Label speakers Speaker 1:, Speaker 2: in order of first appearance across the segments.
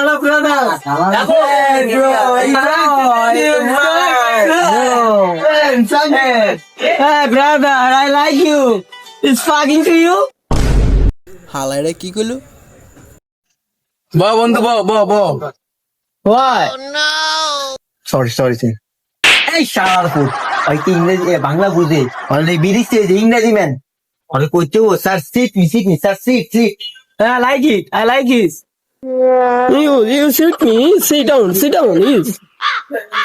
Speaker 1: Hello, brother. Hey, brother, I like you. It's fucking to you.
Speaker 2: হালাইরে কি কইলো?
Speaker 3: ব বন্ধু ব
Speaker 1: What?
Speaker 3: সরি
Speaker 1: এই শালার ফুট ওই কি ইংরেজি বাংলা বুঝে অলরেডি বিরিশে যে ইংরেজি ম্যান অনেক কইতে ও sir sit me sir sit I like it. You shoot me. Sit down. Yes.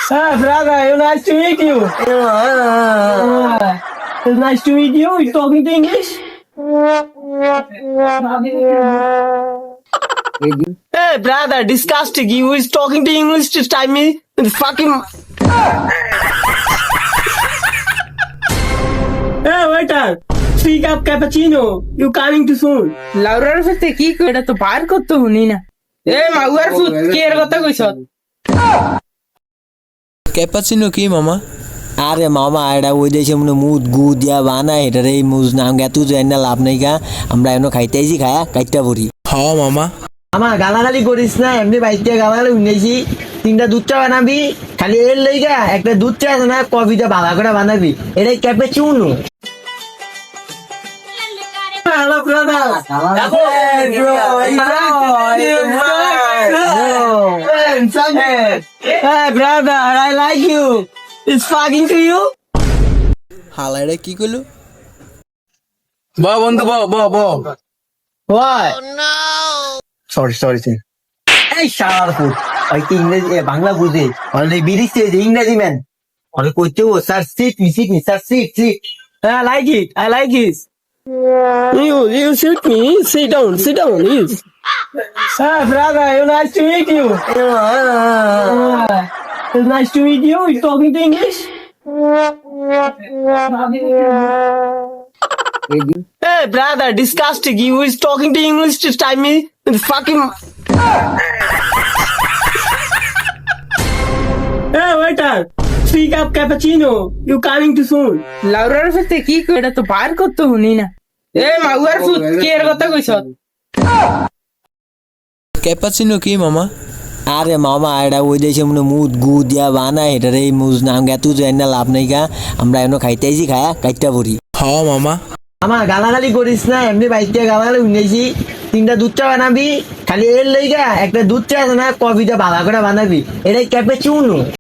Speaker 1: Sir, brother, nice to meet you. It's nice to meet you. You talking to English? Hey, brother, disgusting. You is talking to English to time me. Fucking. Hey, waiter. Speak up, cappuccino. You coming too soon.
Speaker 4: লাউরার সাথে কি কইরা তো বার করতে শুনি না এ মাউয়ার foot কি এর কথা কইছ
Speaker 2: ক্যাপাচিনো কি মামা?
Speaker 5: আরে মামা এটা ওই দেশে মনে মুদ গু দিয়া বানায় এটার এই মুজ নাম গে তুই জানি না লাভ নেই গা আমরা এনে খাইতেছি খায়া কাইটা পড়ি
Speaker 2: হ মামা।
Speaker 1: আমার গালাগালি করিস না এমনি বাইতে গালাগালি উঠেছি 3টা দুধ চা বানাবি খালি এর লইগা একটা দুধ চা আছে না কফিটা ভালো করে বানাবি এটাই cappuccino Hello, brother. Hey, brother, I like you. It's fucking to you.
Speaker 2: হালাইরে কি কইলো?
Speaker 3: ব বন্ধু ব
Speaker 1: What?
Speaker 3: সরি
Speaker 1: এই শালার ফুট ওই কি ইংরেজি বাংলা বুঝে অলরেডি বিরিশে যে ইংরেজি ম্যান অনেক কইতে ও sir sit me sir sit I like it. You shoot me. Sit down. Yes. Sir, brother, nice to meet you. It's nice to meet you. You talking to English? Hey, brother, disgusting. You is talking to English to time me. Fucking. Hey, waiter. Speak up, cappuccino. You coming too soon.
Speaker 4: লাউরার সাথে কি কইরা তো বার করতে শুনি না এ মাউয়ার foot কি এর কথা কইছ
Speaker 2: ক্যাপাচিনো কি মামা?
Speaker 5: আরে মামা এটা ওই দেশে মনে মুদ গু দিয়া বানায় এটার এই মুজ নাম গে তুই জানি না লাভ নেই গা আমরা এনে খাইতেছি খায়া কাইটা পড়ি
Speaker 2: হ মামা।
Speaker 1: আমার গালাগালি করিস না এমনি বাইতে গালাগালি উঠেছি 3টা দুধ চা বানাবি খালি এর লইগা একটা দুধ চা আছে না কফিটা ভালো করে বানাবি এটাই ক্যাপুচিনো